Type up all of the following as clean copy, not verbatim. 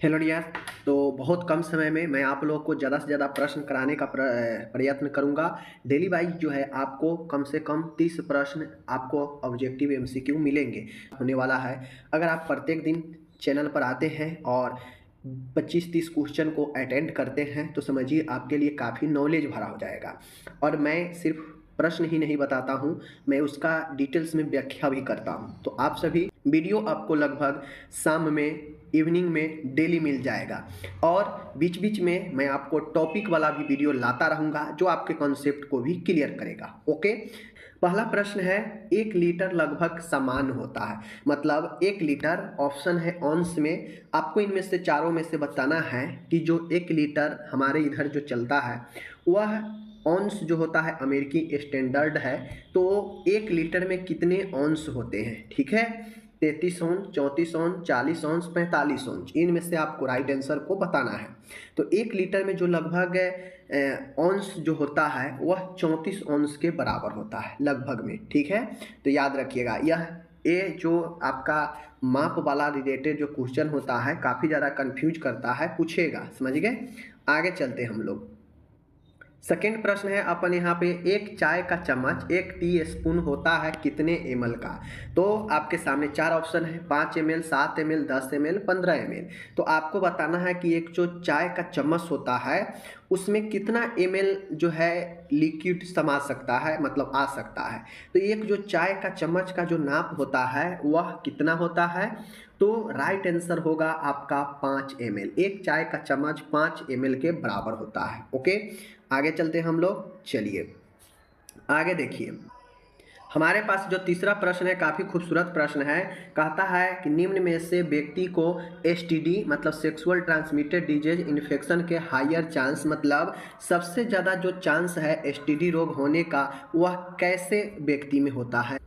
Hello dear. तो बहुत कम समय में मैं आप लोगों को ज़्यादा से ज़्यादा प्रश्न कराने का प्रयत्न करूंगा। डेली वाइज जो है आपको कम से कम 30 प्रश्न आपको ऑब्जेक्टिव एमसीक्यू मिलेंगे होने वाला है। अगर आप प्रत्येक दिन चैनल पर आते हैं और 25-30 क्वेश्चन को अटेंड करते हैं तो समझिए आपके लिए काफ़ी नॉलेज भरा हो जाएगा। और मैं सिर्फ प्रश्न ही नहीं बताता हूँ, मैं उसका डिटेल्स में व्याख्या भी करता हूँ। तो आप सभी वीडियो आपको लगभग शाम में, इवनिंग में डेली मिल जाएगा। और बीच बीच में मैं आपको टॉपिक वाला भी वीडियो लाता रहूँगा जो आपके कॉन्सेप्ट को भी क्लियर करेगा। ओके, पहला प्रश्न है, 1 लीटर लगभग समान होता है। मतलब 1 लीटर ऑप्शन है ऑन्स में, आपको इनमें से चारों में से बताना है कि जो 1 लीटर हमारे इधर जो चलता है वह ऑन्स जो होता है अमेरिकी स्टैंडर्ड है। तो 1 लीटर में कितने ऑन्स होते हैं? ठीक है, 33 ऑन्स, 34 ऑन्स, 40 ऑन्स, 45 ऑन्स, इनमें से आपको राइट आंसर को बताना है। तो 1 लीटर में जो लगभग ऑन्स जो होता है वह 34 ऑन्स के बराबर होता है लगभग में। ठीक है, तो याद रखिएगा, ये जो आपका माप वाला रिलेटेड जो क्वेश्चन होता है काफ़ी ज़्यादा कंफ्यूज करता है, पूछेगा, समझ गए। आगे चलते हैं हम लोग। सेकेंड प्रश्न है अपन यहाँ पे, एक चाय का चम्मच 1 टी स्पून होता है कितने ml का? तो आपके सामने चार ऑप्शन है, 5 ml, 7 ml, 10 ml, 15 ml। तो आपको बताना है कि एक जो चाय का चम्मच होता है उसमें कितना ml जो है लिक्विड समा सकता है, मतलब आ सकता है। तो एक जो चाय का चम्मच का जो नाप होता है वह कितना होता है? तो राइट आंसर होगा आपका 5 ml। एक चाय का चम्मच 5 ml के बराबर होता है। ओके, आगे चलते हैं हम लोग। चलिए आगे देखिए, हमारे पास जो तीसरा प्रश्न है काफ़ी खूबसूरत प्रश्न है। कहता है कि निम्न में से व्यक्ति को एसटीडी मतलब सेक्सुअल ट्रांसमिटेड डिजीज इन्फेक्शन के हायर चांस, मतलब सबसे ज़्यादा जो चांस है एसटीडी रोग होने का वह कैसे व्यक्ति में होता है?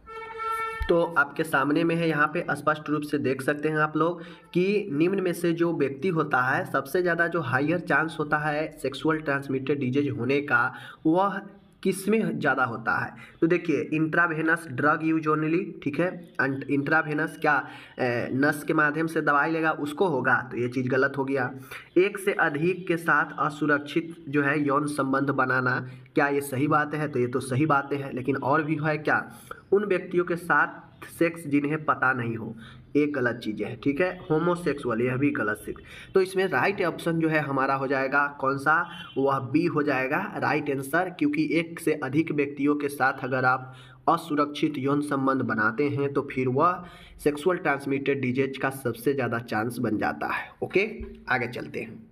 तो आपके सामने में है, यहाँ पे स्पष्ट रूप से देख सकते हैं आप लोग कि निम्न में से जो व्यक्ति होता है सबसे ज़्यादा जो हायर चांस होता है सेक्सुअल ट्रांसमिटेड डिजीज होने का वह किसमें ज़्यादा होता है? तो देखिए, इंट्रावेनस ड्रग यूज ओनली, ठीक है, इंट्रावेनस क्या नस के माध्यम से दवाई लेगा उसको होगा, तो ये चीज़ गलत हो गया। एक से अधिक के साथ असुरक्षित जो है यौन संबंध बनाना, क्या ये सही बात है? तो ये तो सही बातें हैं, लेकिन और भी है क्या? उन व्यक्तियों के साथ सेक्स जिन्हें पता नहीं हो, एक गलत चीज़ है। ठीक है, होमोसेक्सुअल, यह भी गलत सेक्स। तो इसमें राइट ऑप्शन जो है हमारा हो जाएगा कौन सा? वह बी हो जाएगा राइट आंसर, क्योंकि एक से अधिक व्यक्तियों के साथ अगर आप असुरक्षित यौन संबंध बनाते हैं तो फिर वह सेक्सुअल ट्रांसमिटेड डिजीज का सबसे ज़्यादा चांस बन जाता है। ओके, आगे चलते हैं।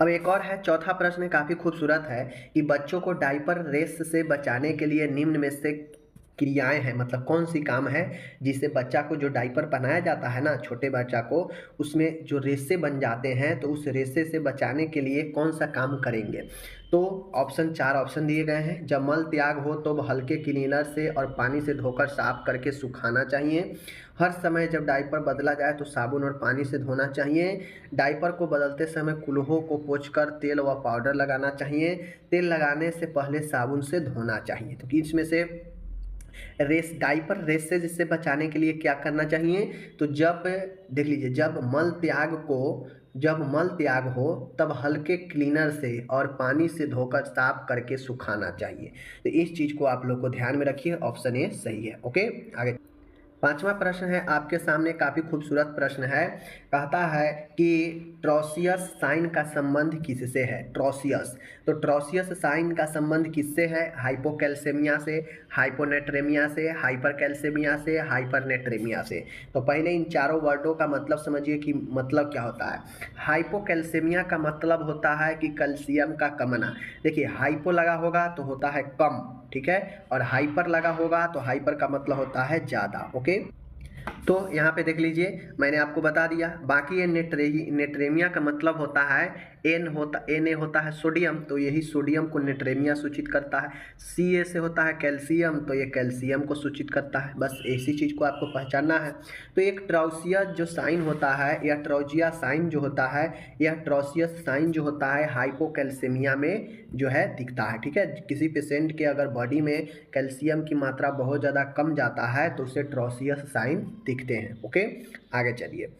अब एक और है, चौथा प्रश्न काफ़ी खूबसूरत है कि बच्चों को डायपर रेस से बचाने के लिए निम्न में से क्रियाएं हैं, मतलब कौन सी काम है जिससे बच्चा को जो डायपर पहनाया जाता है ना छोटे बच्चा को, उसमें जो रेसे बन जाते हैं तो उस रेसे से बचाने के लिए कौन सा काम करेंगे? तो ऑप्शन, चार ऑप्शन दिए गए हैं। जब मल त्याग हो तो हल्के क्लीनर से और पानी से धोकर साफ करके सुखाना चाहिए। हर समय जब डायपर बदला जाए तो साबुन और पानी से धोना चाहिए। डायपर को बदलते समय कुल्हों को पोंछकर तेल व पाउडर लगाना चाहिए। तेल लगाने से पहले साबुन से धोना चाहिए। तो इसमें से रेस, डायपर रेस से जिससे बचाने के लिए क्या करना चाहिए? तो जब, देख लीजिए, जब मल त्याग हो तब हल्के क्लीनर से और पानी से धोकर साफ करके सुखाना चाहिए। तो इस चीज़ को आप लोग को ध्यान में रखिए, ऑप्शन ए सही है। ओके, आगे। पांचवा प्रश्न है आपके सामने, काफ़ी खूबसूरत प्रश्न है। कहता है कि ट्रोसियस साइन का संबंध किससे है? ट्रोसियस, तो ट्रोसियस साइन का संबंध किससे है? हाइपोकैल्सेमिया से, हाइपोनेट्रेमिया से, हाइपरकैल्सेमिया से, हाइपरनेट्रेमिया से। तो पहले इन चारों वर्डों का मतलब समझिए कि मतलब क्या होता है। हाइपोकैल्सेमिया का मतलब होता है कि कैल्शियम का कमना। देखिए, हाइपो लगा होगा तो होता है कम, ठीक है, और हाइपर लगा होगा तो हाइपर का मतलब होता है ज़्यादा। ओके, तो यहाँ पे देख लीजिए मैंने आपको बता दिया। बाकी ये नेट्रेमिया का मतलब होता है Na होता है सोडियम, तो यही सोडियम को नेट्रेमिया सूचित करता है। Ca से होता है कैल्शियम, तो ये कैल्शियम को सूचित करता है। बस ऐसी चीज़ को आपको पहचानना है। तो एक ट्राउसिया जो साइन होता है या ट्राउजिया साइन जो होता है, यह ट्राउसियस साइन जो होता है हाइपोकैल्सेमिया में जो है दिखता है। ठीक है, किसी पेशेंट के अगर बॉडी में कैल्शियम की मात्रा बहुत ज़्यादा कम जाता है तो उसे ट्रोसियस साइन दिखते हैं। ओके, आगे चलिए।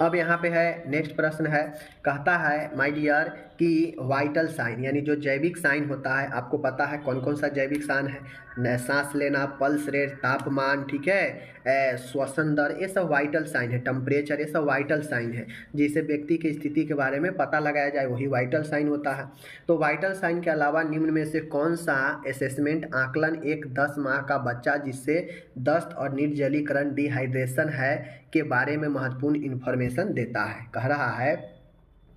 अब यहाँ पे है नेक्स्ट प्रश्न है, कहता है माय डियर कि वाइटल साइन यानी जो जैविक साइन होता है, आपको पता है कौन कौन सा जैविक साइन है, सांस लेना, पल्स रेट, तापमान, ठीक है, श्वसन दर, ये सब वाइटल साइन है, टेम्परेचर, ये सब वाइटल साइन है, जिससे व्यक्ति की स्थिति के बारे में पता लगाया जाए, वही वाइटल साइन होता है। तो वाइटल साइन के अलावा निम्न में से कौन सा असेसमेंट आकलन एक 10 माह का बच्चा जिससे दस्त और निर्जलीकरण डिहाइड्रेशन है के बारे में महत्वपूर्ण इन्फॉर्मेशन देता है। कह रहा है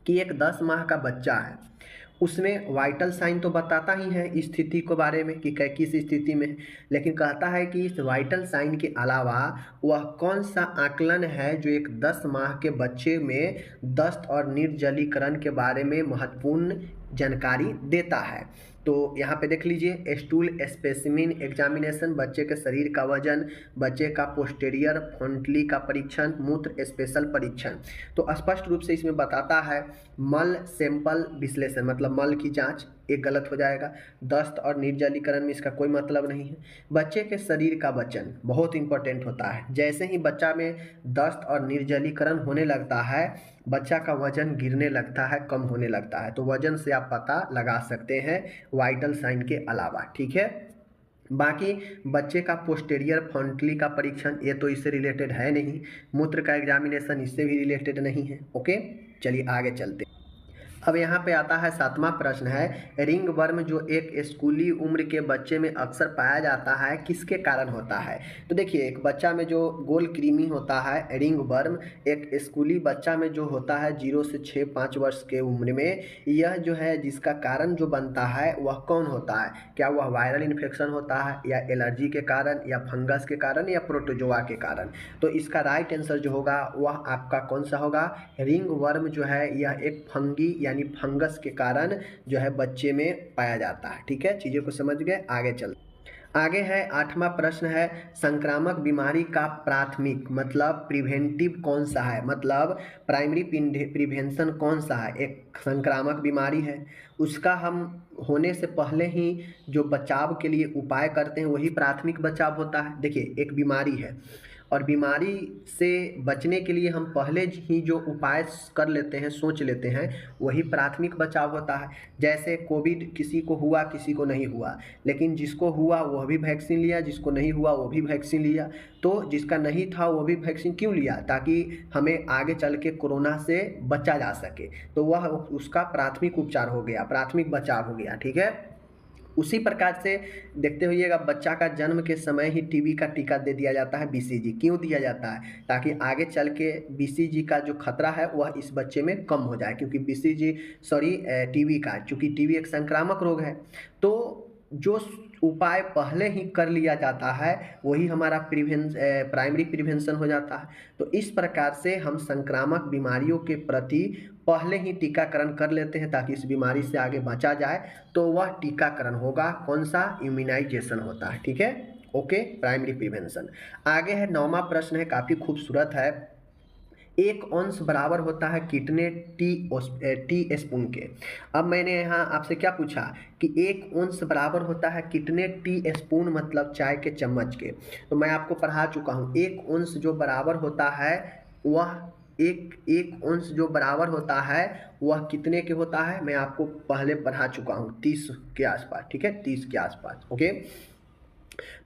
कि एक 10 माह का बच्चा है, उसमें वाइटल साइन तो बताता ही है स्थिति के बारे में कि किस स्थिति में है, लेकिन कहता है कि इस वाइटल साइन के अलावा वह कौन सा आकलन है जो एक 10 माह के बच्चे में दस्त और निर्जलीकरण के बारे में महत्वपूर्ण जानकारी देता है। तो यहाँ पे देख लीजिए, स्टूल स्पेसिमिन एग्जामिनेशन, बच्चे के शरीर का वजन, बच्चे का पोस्टेरियर फ्रंटली का परीक्षण, मूत्र स्पेशल परीक्षण। तो स्पष्ट रूप से इसमें बताता है मल सैंपल विश्लेषण, मतलब मल की जांच, एक गलत हो जाएगा। दस्त और निर्जलीकरण में इसका कोई मतलब नहीं है। बच्चे के शरीर का वजन बहुत इंपॉर्टेंट होता है, जैसे ही बच्चा में दस्त और निर्जलीकरण होने लगता है, बच्चा का वजन गिरने लगता है, कम होने लगता है। तो वजन से आप पता लगा सकते हैं वाइटल साइन के अलावा, ठीक है। बाकी बच्चे का पोस्टेरियर फ्रंटली का परीक्षण, ये तो इससे रिलेटेड है नहीं। मूत्र का एग्जामिनेशन इससे भी रिलेटेड नहीं है। ओके, चलिए आगे चलते। अब यहाँ पे आता है 7वां प्रश्न है, रिंग वर्म जो एक स्कूली उम्र के बच्चे में अक्सर पाया जाता है किसके कारण होता है। तो देखिए, एक बच्चा में जो गोल कृमि होता है रिंग वर्म, एक स्कूली बच्चा में जो होता है 0 से 6-5 वर्ष के उम्र में, यह जो है जिसका कारण जो बनता है वह कौन होता है। क्या वह वायरल इन्फेक्शन होता है, या एलर्जी के कारण, या फंगस के कारण, या प्रोटोजोआ के कारण। तो इसका राइट आंसर जो होगा वह आपका कौन सा होगा, रिंग वर्म जो है यह एक फंगी यानी फंगस के कारण जो है बच्चे में पाया जाता है। ठीक है, चीज़ों को समझ गए, आगे चल। आगे है 8वां प्रश्न है, संक्रामक बीमारी का प्राथमिक मतलब प्रिवेंटिव कौन सा है, मतलब प्राइमरी प्रिवेंशन कौन सा है। एक संक्रामक बीमारी है, उसका हम होने से पहले ही जो बचाव के लिए उपाय करते हैं वही प्राथमिक बचाव होता है। देखिए, एक बीमारी है और बीमारी से बचने के लिए हम पहले ही जो उपाय कर लेते हैं, सोच लेते हैं, वही प्राथमिक बचाव होता है। जैसे कोविड किसी को हुआ, किसी को नहीं हुआ, लेकिन जिसको हुआ वह भी वैक्सीन लिया, जिसको नहीं हुआ वो भी वैक्सीन लिया। तो जिसका नहीं था वो भी वैक्सीन क्यों लिया, ताकि हमें आगे चल के कोरोना से बचा जा सके। तो वह उसका प्राथमिक उपचार हो गया, प्राथमिक बचाव हो गया। ठीक है, उसी प्रकार से देखते होइएगा, बच्चा का जन्म के समय ही टीबी का टीका दे दिया जाता है, बीसीजी। क्यों दिया जाता है, ताकि आगे चल के बीसीजी का जो खतरा है वह इस बच्चे में कम हो जाए, क्योंकि टीबी का, चूँकि टीबी एक संक्रामक रोग है। तो जो उपाय पहले ही कर लिया जाता है वही हमारा प्राइमरी प्रिवेंशन हो जाता है। तो इस प्रकार से हम संक्रामक बीमारियों के प्रति पहले ही टीकाकरण कर लेते हैं ताकि इस बीमारी से आगे बचा जाए। तो वह टीकाकरण होगा कौन सा, इम्यूनाइजेशन होता है। ठीक है, ओके, प्राइमरी प्रिवेंशन। आगे है 9वां प्रश्न है, काफ़ी खूबसूरत है। एक अंश बराबर होता है कितने टी स्पून के। अब मैंने यहाँ आपसे क्या पूछा कि एक अंश बराबर होता है कितने टी स्पून, मतलब चाय के चम्मच के। तो मैं आपको पढ़ा चुका हूँ, एक अंश जो बराबर होता है वह एक अंश जो बराबर होता है वह कितने के होता है, मैं आपको पहले पढ़ा चुका हूँ, 30 के आसपास। ठीक है, 30 के आसपास। ओके,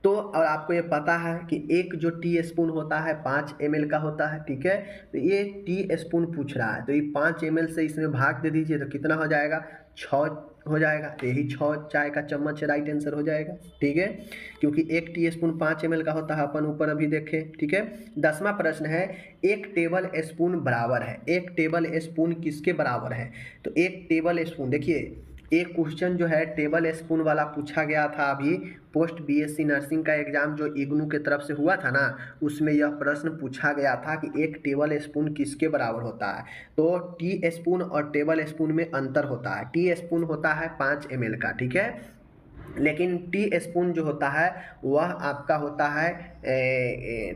तो और आपको ये पता है कि एक जो टी स्पून होता है 5 ml का होता है। ठीक है, तो ये टी स्पून पूछ रहा है, तो ये 5 ml से इसमें भाग दे दीजिए तो कितना हो जाएगा, 6 हो जाएगा। तो यही 6 चाय का चम्मच राइट आंसर हो जाएगा। ठीक है, क्योंकि एक टी स्पून 5 ml का होता है, अपन ऊपर अभी देखें। ठीक है, 10वां प्रश्न है, एक टेबल स्पून बराबर है, एक टेबल स्पून किसके बराबर है। तो एक टेबल स्पून, देखिए एक क्वेश्चन जो है टेबल स्पून वाला पूछा गया था अभी पोस्ट बीएससी नर्सिंग का एग्जाम जो इग्नू के तरफ से हुआ था ना, उसमें यह प्रश्न पूछा गया था कि एक टेबल स्पून किसके बराबर होता है। तो टी स्पून और टेबल स्पून में अंतर होता है। टी स्पून होता है 5 ml का। ठीक है, लेकिन टी स्पून जो होता है वह आपका होता है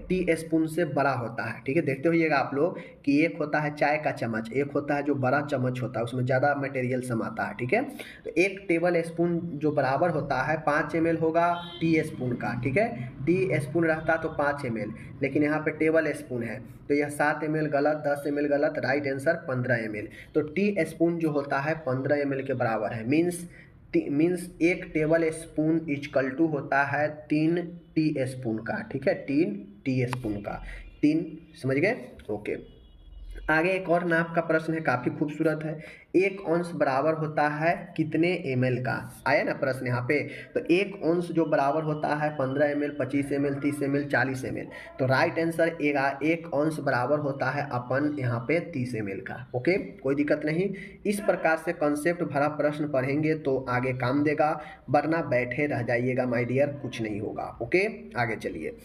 टी स्पून से बड़ा होता है। ठीक है, देखते होइएगा आप लोग कि एक होता है चाय का चम्मच, एक होता है जो बड़ा चम्मच होता है, उसमें ज़्यादा मटेरियल समाता है। ठीक है, तो एक टेबल स्पून जो बराबर होता है 5 ml होगा टी स्पून का। ठीक है, टी स्पून रहता तो 5 ml, लेकिन यहाँ पे टेबल स्पून है तो यह 7 ml गलत, 10 ml गलत, राइट आंसर 15 ml। तो टी स्पून जो होता है 15 ml के बराबर है। मीन्स एक टेबल स्पून इक्वल टू होता है 3 टी स्पून का। ठीक है, 3 टी स्पून का, 3। समझ गए? ओके। आगे एक और नाप का प्रश्न है, काफ़ी खूबसूरत है। 1 औंस बराबर होता है कितने ml का? आया ना प्रश्न यहाँ पे। तो 1 औंस जो बराबर होता है 15 ml, 25 ml, 30 ml, 40 ml। तो राइट आंसर 1 औंस बराबर होता है अपन यहाँ पे 30 ml का। ओके, कोई दिक्कत नहीं। इस प्रकार से कंसेप्ट भरा प्रश्न पढ़ेंगे तो आगे काम देगा, वरना बैठे रह जाइएगा माय डियर, कुछ नहीं होगा। ओके, आगे चलिए।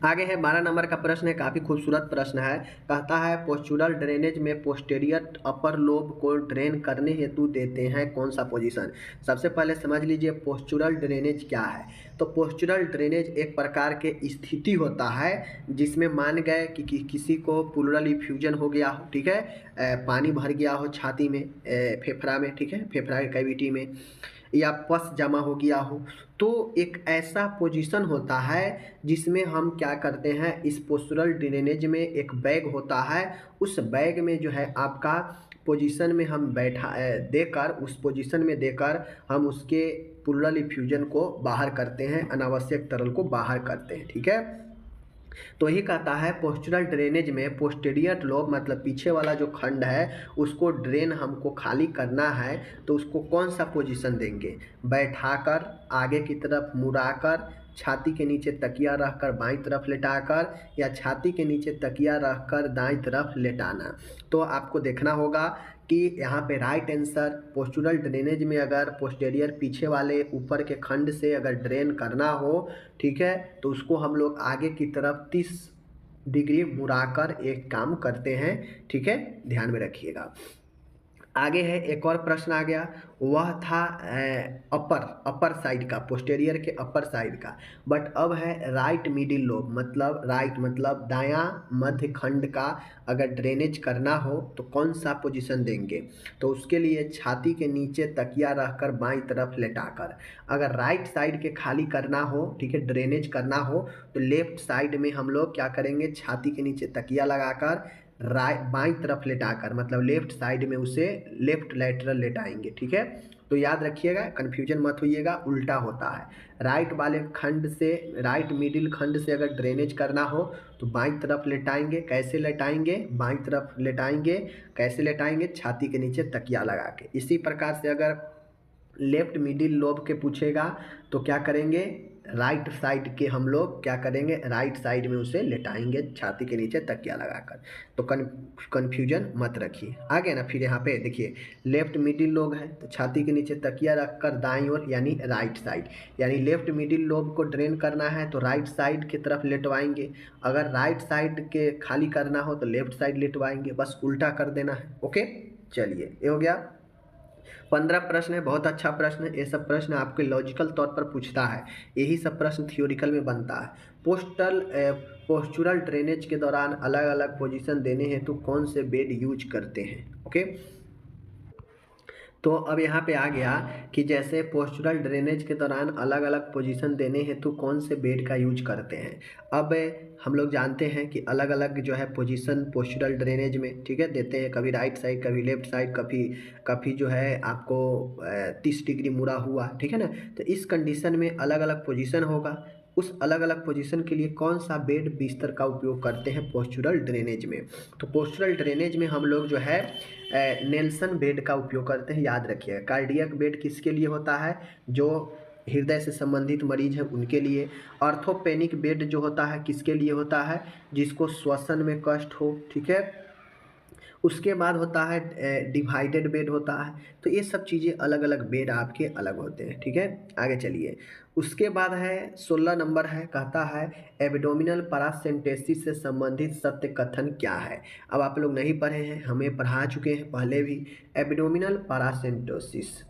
आगे है 12 नंबर का प्रश्न है, काफ़ी खूबसूरत प्रश्न है। कहता है पोस्चुरल ड्रेनेज में पोस्टीरियर अपर लोब को ड्रेन करने हेतु देते हैं कौन सा पोजीशन? सबसे पहले समझ लीजिए पोस्चुरल ड्रेनेज क्या है। तो पोस्चुरल ड्रेनेज एक प्रकार के स्थिति होता है जिसमें मान गए कि किसी को प्लूरल इफ्यूजन हो गया हो। ठीक है, पानी भर गया हो छाती में, फेफड़ा में। ठीक है, फेफड़ा के कैविटी में, या पस जमा हो गया हो। तो एक ऐसा पोजीशन होता है जिसमें हम क्या करते हैं, इस पोस्चुरल ड्रेनेज में एक बैग होता है, उस बैग में जो है आपका पोजीशन में हम देकर, उस पोजीशन में देकर हम उसके प्लूरल इफ्यूजन को बाहर करते हैं, अनावश्यक तरल को बाहर करते हैं। ठीक है, तो यही कहता है पोस्चुरल ड्रेनेज में पोस्टीरियर लोब मतलब पीछे वाला जो खंड है उसको ड्रेन हमको खाली करना है, तो उसको कौन सा पोजीशन देंगे? बैठाकर, आगे की तरफ मुड़ाकर, छाती के नीचे तकिया रखकर बाईं तरफ लेटाकर, या छाती के नीचे तकिया रखकर दाईं तरफ लेटाना। तो आपको देखना होगा कि यहाँ पे राइट आंसर पोस्चुरल ड्रेनेज में अगर पोस्टीरियर पीछे वाले ऊपर के खंड से अगर ड्रेन करना हो, ठीक है, तो उसको हम लोग आगे की तरफ 30 डिग्री मुड़ाकर एक काम करते हैं। ठीक है, ध्यान में रखिएगा। आगे है एक और प्रश्न आ गया, वह था अपर साइड का, पोस्टीरियर के अपर साइड का। बट अब है राइट मिडिल लोब, मतलब राइट मतलब दायां मध्य खंड का अगर ड्रेनेज करना हो तो कौन सा पोजीशन देंगे? तो उसके लिए छाती के नीचे तकिया रखकर बाईं तरफ लेटाकर। अगर राइट साइड के खाली करना हो, ठीक है, ड्रेनेज करना हो, तो लेफ्ट साइड में हम लोग क्या करेंगे, छाती के नीचे तकिया लगाकर बाईं तरफ लेटाकर, मतलब लेफ्ट साइड में उसे लेफ्ट लैटरल लेटाएंगे। ठीक है, तो याद रखिएगा, कन्फ्यूजन मत होइएगा, उल्टा होता है। राइट वाले खंड से, राइट मिडिल खंड से अगर ड्रेनेज करना हो तो बाईं तरफ लेटाएंगे। कैसे लेटाएंगे? बाईं तरफ लेटाएंगे। कैसे लेटाएंगे? छाती के नीचे तकिया लगा के। इसी प्रकार से अगर लेफ्ट मिडिल लोब के पूछेगा तो क्या करेंगे, राइट साइड के हम लोग क्या करेंगे, राइट साइड में उसे लेटाएंगे छाती के नीचे तकिया लगाकर। तो कन्फ्यूजन मत रखिए। आगे ना, फिर यहाँ पे देखिए लेफ्ट मिडिल लोब है तो छाती के नीचे तकिया रखकर दाईं ओर यानी राइट साइड, यानी लेफ्ट मिडिल लोब को ड्रेन करना है तो राइट साइड की तरफ लेटवाएंगे। अगर राइट साइड के खाली करना हो तो लेफ्ट साइड लेटवाएंगे, बस उल्टा कर देना है। ओके, चलिए ये हो गया। 15 प्रश्न है, बहुत अच्छा प्रश्न है। ये सब प्रश्न आपके लॉजिकल तौर पर पूछता है, यही सब प्रश्न थियोरिकल में बनता है। पोस्चुरल ड्रेनेज के दौरान अलग अलग पोजीशन देने हेतु कौन से बेड यूज करते हैं? ओके, तो अब यहाँ पे आ गया कि जैसे पोस्चुरल ड्रेनेज के दौरान अलग अलग पोजीशन देने हेतु कौन से बेड का यूज करते हैं। अब हम लोग जानते हैं कि अलग अलग जो है पोजीशन पोस्चुरल ड्रेनेज में, ठीक है, देते हैं। कभी राइट साइड, कभी लेफ्ट साइड, कभी कभी जो है आपको 30 डिग्री मुड़ा हुआ, ठीक है ना। तो इस कंडीशन में अलग अलग पोजीशन होगा। उस अलग अलग पोजीशन के लिए कौन सा बेड बिस्तर का उपयोग करते हैं पोस्चुरल ड्रेनेज में? तो पोस्चुरल ड्रेनेज में हम लोग जो है नेल्सन बेड का उपयोग करते हैं। याद रखिए, कार्डियक बेड किसके लिए होता है? जो हृदय से संबंधित मरीज है उनके लिए। ऑर्थोपेनिक बेड जो होता है किसके लिए होता है? जिसको श्वसन में कष्ट हो, ठीक है। उसके बाद होता है डिवाइडेड बेड होता है। तो ये सब चीज़ें अलग अलग बेड आपके अलग होते हैं, ठीक है। आगे चलिए, उसके बाद है 16 नंबर है, कहता है एब्डोमिनल पैरासेंटेसिस से संबंधित सत्य कथन क्या है? अब आप लोग नहीं पढ़े हैं, हमें पढ़ा चुके हैं पहले भी। एब्डोमिनल पैरासेंटेसिस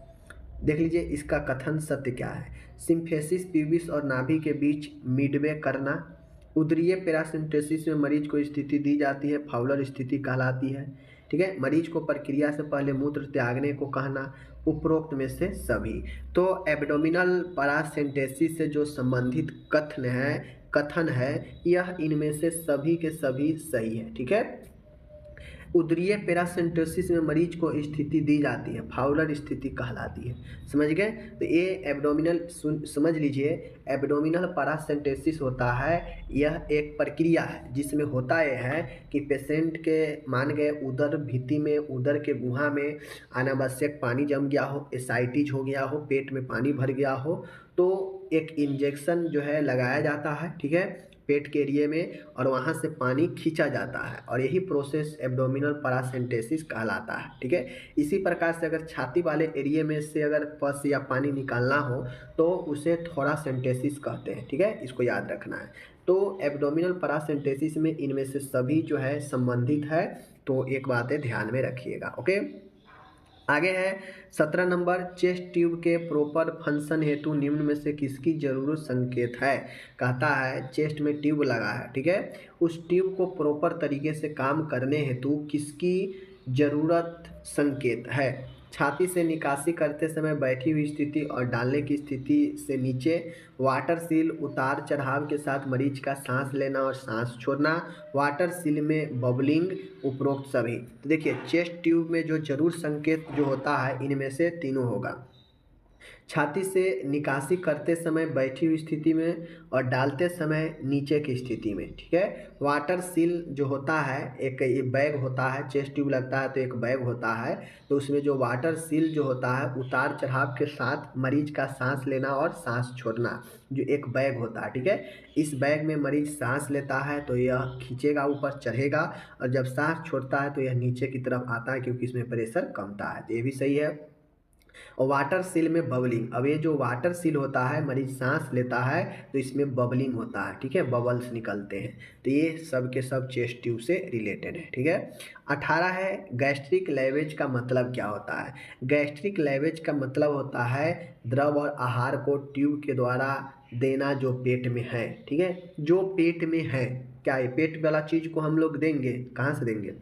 देख लीजिए इसका कथन सत्य क्या है। सिम्फेसिस प्यूबिस और नाभि के बीच मिडवे करना। उदरीय पैरासिम्प्टोसिस में मरीज को स्थिति दी जाती है, फाउलर स्थिति कहलाती है। ठीक है, मरीज को प्रक्रिया से पहले मूत्र त्यागने को कहना। उपरोक्त में से सभी। तो एब्डोमिनल पैरासिम्प्टोसिस से जो संबंधित कथन है यह इनमें से सभी के सभी सही है। ठीक है, उदरीय पैरासिम्प्टोसिस में मरीज को स्थिति दी जाती है, फाउलर स्थिति कहलाती है। समझ गए? तो ये एब्डोमिनल समझ लीजिए, एब्डोमिनल पैरासिम्प्टोसिस होता है, यह एक प्रक्रिया है जिसमें होता यह है कि पेशेंट के मान गए उदर भित्ति में, उदर के गुहा में अनावश्यक पानी जम गया हो, एसाइटिस हो गया हो, पेट में पानी भर गया हो, तो एक इंजेक्शन जो है लगाया जाता है। ठीक है, पेट के एरिए में, और वहाँ से पानी खींचा जाता है, और यही प्रोसेस एब्डोमिनल पैरासिम्प्टोसिस कहलाता है। ठीक है, इसी प्रकार से अगर छाती वाले एरिए में से अगर पस या पानी निकालना हो तो उसे थोरासिम्प्टोसिस कहते हैं। ठीक है, इसको याद रखना है। तो एब्डोमिनल पैरासिम्प्टोसिस में इनमें से सभी जो है संबंधित है, तो एक बातें ध्यान में रखिएगा। ओके, आगे है 17 नंबर, चेस्ट ट्यूब के प्रॉपर फंक्शन हेतु निम्न में से किसकी जरूरत संकेत है। कहता है चेस्ट में ट्यूब लगा है, ठीक है, उस ट्यूब को प्रॉपर तरीके से काम करने हेतु किसकी जरूरत संकेत है। छाती से निकासी करते समय बैठी हुई स्थिति और डालने की स्थिति से नीचे, वाटर सील उतार चढ़ाव के साथ मरीज का सांस लेना और सांस छोड़ना, वाटर सील में बबलिंग, उपरोक्त सभी। तो देखिए चेस्ट ट्यूब में जो जरूर संकेत जो होता है इनमें से तीनों होगा। छाती से निकासी करते समय बैठी हुई स्थिति में और डालते समय नीचे की स्थिति में। ठीक है, वाटर सील जो होता है एक ये बैग होता है, चेस्ट ट्यूब लगता है तो एक बैग होता है, तो उसमें जो वाटर सील जो होता है उतार चढ़ाव के साथ मरीज का सांस लेना और सांस छोड़ना, जो एक बैग होता है। ठीक है, इस बैग में मरीज सांस लेता है तो यह खींचेगा, ऊपर चढ़ेगा, और जब सांस छोड़ता है तो यह नीचे की तरफ आता है क्योंकि इसमें प्रेशर कमता है। तो ये भी सही है। और वाटर सील में बबलिंग, अब ये जो वाटर सील होता है मरीज सांस लेता है तो इसमें बबलिंग होता है। ठीक है, बबल्स निकलते हैं, तो ये सब के सब चेस्ट ट्यूब से रिलेटेड है। ठीक है, 18 है गैस्ट्रिक लैवेज का मतलब क्या होता है। गैस्ट्रिक लैवेज का मतलब होता है द्रव और आहार को ट्यूब के द्वारा देना जो पेट में है। ठीक है, जो पेट में है, क्या ये पेट वाला चीज को हम लोग देंगे, कहाँ से देंगे,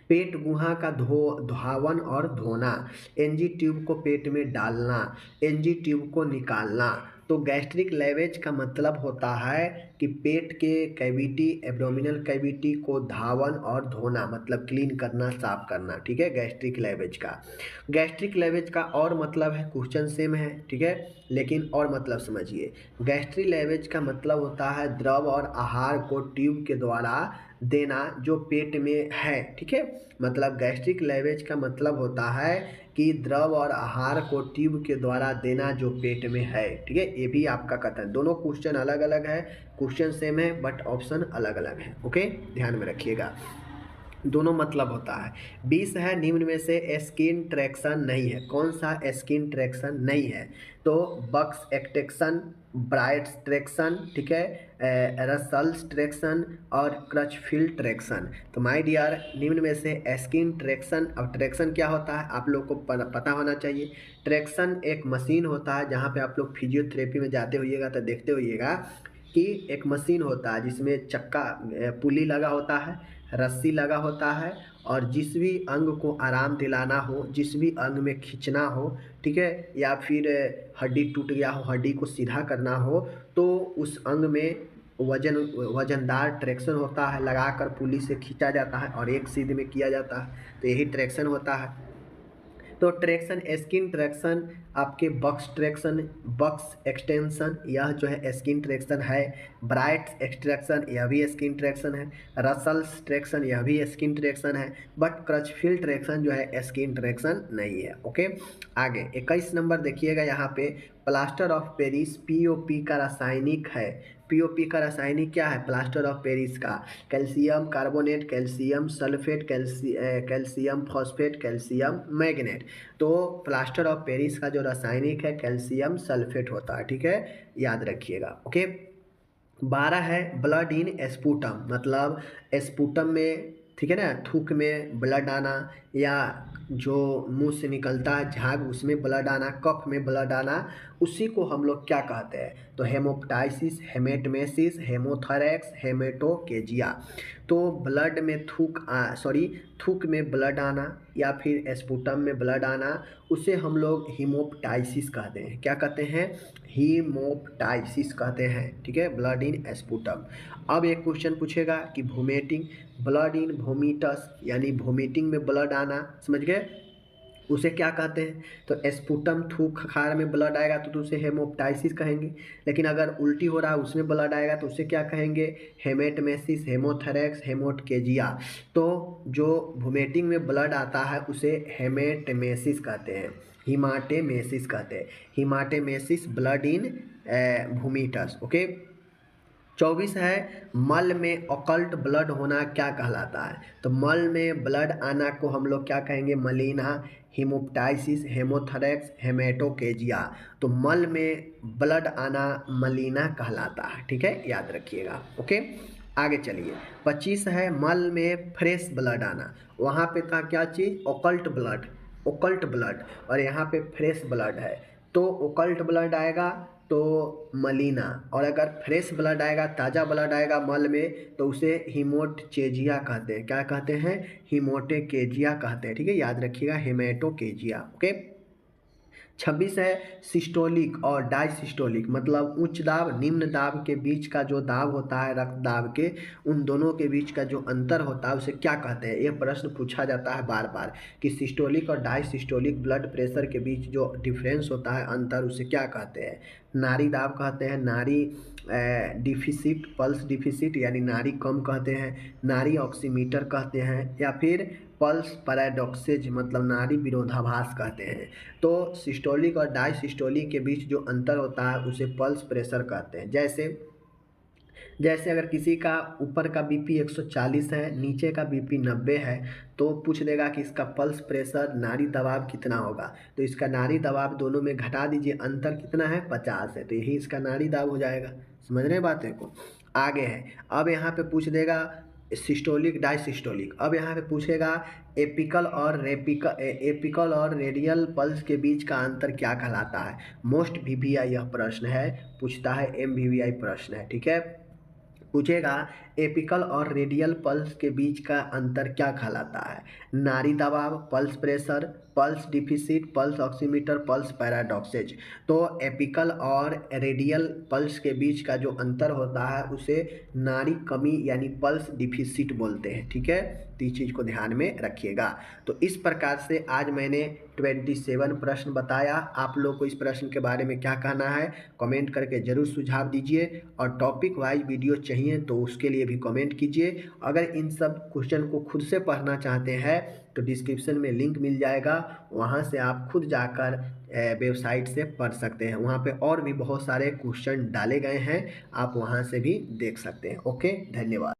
पेट गुहा का धावन और धोना, एनजी ट्यूब को पेट में डालना, एनजी ट्यूब को निकालना। तो गैस्ट्रिक लैवेज का मतलब होता है कि पेट के कैविटी, एब्डोमिनल कैविटी को धावन और धोना, मतलब क्लीन करना, साफ करना। ठीक है, गैस्ट्रिक लैवेज का। गैस्ट्रिक लैवेज का और मतलब है, क्वेश्चन सेम है, ठीक है, लेकिन और मतलब समझिए। गैस्ट्रिक लैवेज का मतलब होता है द्रव और आहार को ट्यूब के द्वारा देना जो पेट में है। ठीक है, मतलब गैस्ट्रिक लैवेज का मतलब होता है कि द्रव और आहार को ट्यूब के द्वारा देना जो पेट में है। ठीक है, ये भी आपका कथन, दोनों क्वेश्चन अलग अलग है, क्वेश्चन सेम है बट ऑप्शन अलग अलग है। ओके, ध्यान में रखिएगा, दोनों मतलब होता है। 20 है निम्न में से स्किन ट्रैक्शन नहीं है। कौन सा स्किन ट्रैक्शन नहीं है, तो बक्स एक्टेक्शन, ब्राइट्स ट्रैक्शन, ठीक है, रसल्स ट्रैक्शन और क्रचफील्ड ट्रैक्शन। तो माय डियर, निम्न में से स्किन ट्रैक्शन, अब ट्रैक्शन क्या होता है आप लोग को पता होना चाहिए। ट्रैक्शन एक मशीन होता है, जहाँ पे आप लोग फिजियोथेरेपी में जाते होइएगा तो देखते होइएगा कि एक मशीन होता है जिसमें चक्का, पुली लगा होता है, रस्सी लगा होता है, और जिस भी अंग को आराम दिलाना हो, जिस भी अंग में खींचना हो, ठीक है, या फिर हड्डी टूट गया हो, हड्डी को सीधा करना हो, तो उस अंग में वजनदार ट्रैक्शन होता है, लगाकर पुली से खींचा जाता है और एक सीध में किया जाता है, तो यही ट्रैक्शन होता है। तो ट्रैक्शन, स्किन ट्रैक्शन, आपके बक्स ट्रैक्शन, बक्स एक्सटेंशन, यह जो है स्किन ट्रैक्शन है। ब्राइट एक्सट्रैक्शन, यह भी स्किन ट्रैक्शन है। रसल्स ट्रैक्शन, यह भी स्किन ट्रैक्शन है, बट क्रचफील्ड ट्रैक्शन जो है स्किन ट्रैक्शन नहीं है। ओके, आगे 21 नंबर देखिएगा, यहाँ पे प्लास्टर ऑफ पेरिस पीओपी का रासायनिक है। पीओपी का रासायनिक क्या है प्लास्टर ऑफ पेरिस का, calcium carbonate, calcium sulphate, calcium phosphate, calcium magnet. तो प्लास्टर ऑफ पेरिस का जो रासायनिक है कैल्शियम सल्फेट होता है। ठीक है, याद रखिएगा। ओके, 12 है ब्लड इन स्पूटम, मतलब स्पूटम में, ठीक है ना, थूक में ब्लड आना या जो मुंह से निकलता है झाग, उसमें ब्लड आना, कफ में ब्लड आना, उसी को हम लोग क्या कहते हैं? तो हेमोप्टाइसिस, हेमेटमेसिस, हेमोथोरैक्स, हेमेटोकेजिया। तो ब्लड में थूक में ब्लड आना या फिर स्पुटम में ब्लड आना, उसे हम लोग हीमोप्टाइसिस कहते हैं। क्या कहते हैं? हीमोप्टाइसिस कहते हैं। ठीक है, ब्लड इन स्पुटम। अब एक क्वेश्चन पूछेगा कि वोमिटिंग, ब्लड इन वोमिटस, यानी वोमिटिंग में ब्लड आना, समझ गए, उसे क्या कहते हैं? तो स्पुटम थूक खार में ब्लड आएगा तो उसे हेमोप्टाइसिस कहेंगे। लेकिन अगर उल्टी हो रहा है उसमें ब्लड आएगा तो उसे क्या कहेंगे? हेमेटमेसिस, हेमोथोरैक्स, हेमोटकेजिया। तो जो वोमिटिंग में ब्लड आता है उसे हेमेटमेसिस कहते हैं, हिमाटेमेसिस कहते हैं। हिमाटेमेसिस, ब्लड इन वोमिटस। ओके। 24 है, मल में ऑकल्ट ब्लड होना क्या कहलाता है? तो मल में ब्लड आना को हम लोग क्या कहेंगे? मलीना, हिमोप्टाइसिस, हेमोथोरैक्स, हेमेटोकेजिया। तो मल में ब्लड आना मलीना कहलाता है। ठीक है, याद रखिएगा। ओके, आगे चलिए। 25 है, मल में फ्रेश ब्लड आना। वहाँ पे था क्या चीज़? ओकल्ट ब्लड, ओकल्ट ब्लड, और यहाँ पे फ्रेश ब्लड है। तो ओकल्ट ब्लड आएगा तो मलीना, और अगर फ्रेश ब्लड आएगा, ताज़ा ब्लड आएगा मल में, तो उसे हीमोटचेजिया कहते हैं। क्या कहते हैं? हीमोटेकेजिया कहते हैं। ठीक है, याद रखिएगा, हेमेटोकेजिया। ओके। 26 है, सिस्टोलिक और डायसिस्टोलिक, मतलब उच्च दाब निम्न दाब के बीच का जो दाब होता है रक्त दाब के, उन दोनों के बीच का जो अंतर होता है उसे क्या कहते हैं? ये प्रश्न पूछा जाता है बार बार कि सिस्टोलिक और डायसिस्टोलिक ब्लड प्रेशर के बीच जो डिफरेंस होता है, अंतर, उसे क्या कहते हैं? नाड़ी दाब कहते हैं, नाड़ी डिफिसिट, पल्स डिफिसिट यानी नाड़ी कम कहते हैं, नाड़ी ऑक्सीमीटर कहते हैं, या फिर पल्स पैराडॉक्सेज मतलब नाड़ी विरोधाभास कहते हैं। तो सिस्टोलिक और डायसिस्टोलिक के बीच जो अंतर होता है उसे पल्स प्रेशर कहते हैं। जैसे अगर किसी का ऊपर का बीपी 140 है, नीचे का बीपी 90 है, तो पूछ देगा कि इसका पल्स प्रेशर, नाड़ी दबाव कितना होगा? तो इसका नाड़ी दबाव दोनों में घटा दीजिए, अंतर कितना है? 50 है, तो यही इसका नाड़ी दाब हो जाएगा। समझ रहे बातें को? आगे है, अब यहाँ पे पूछ देगा सिस्टोलिक, डायसिस्टोलिक। अब यहाँ पे पूछेगा एपिकल और रेडियल पल्स के बीच का अंतर क्या कहलाता है? मोस्ट वीवीआई यह प्रश्न है, पूछता है, MVVI प्रश्न है। ठीक है, पूछेगा एपिकल और रेडियल पल्स के बीच का अंतर क्या कहलाता है? नाड़ी दबाव, pulse pressure, pulse deficit, pulse oximeter, pulse paradoxes. तो एपिकल और रेडियल पल्स के बीच का जो अंतर होता है उसे नाड़ी कमी यानी पल्स डिफिसिट बोलते हैं। ठीक है, तो इस चीज़ को ध्यान में रखिएगा। तो इस प्रकार से आज मैंने 27 प्रश्न बताया। आप लोग को इस प्रश्न के बारे में क्या कहना है, कमेंट करके ज़रूर सुझाव दीजिए, और टॉपिक वाइज वीडियो चाहिए तो उसके लिए भी कमेंट कीजिए। अगर इन सब क्वेश्चन को खुद से पढ़ना चाहते हैं तो डिस्क्रिप्शन में लिंक मिल जाएगा, वहाँ से आप खुद जाकर वेबसाइट से पढ़ सकते हैं। वहाँ पे और भी बहुत सारे क्वेश्चन डाले गए हैं, आप वहाँ से भी देख सकते हैं। ओके, धन्यवाद।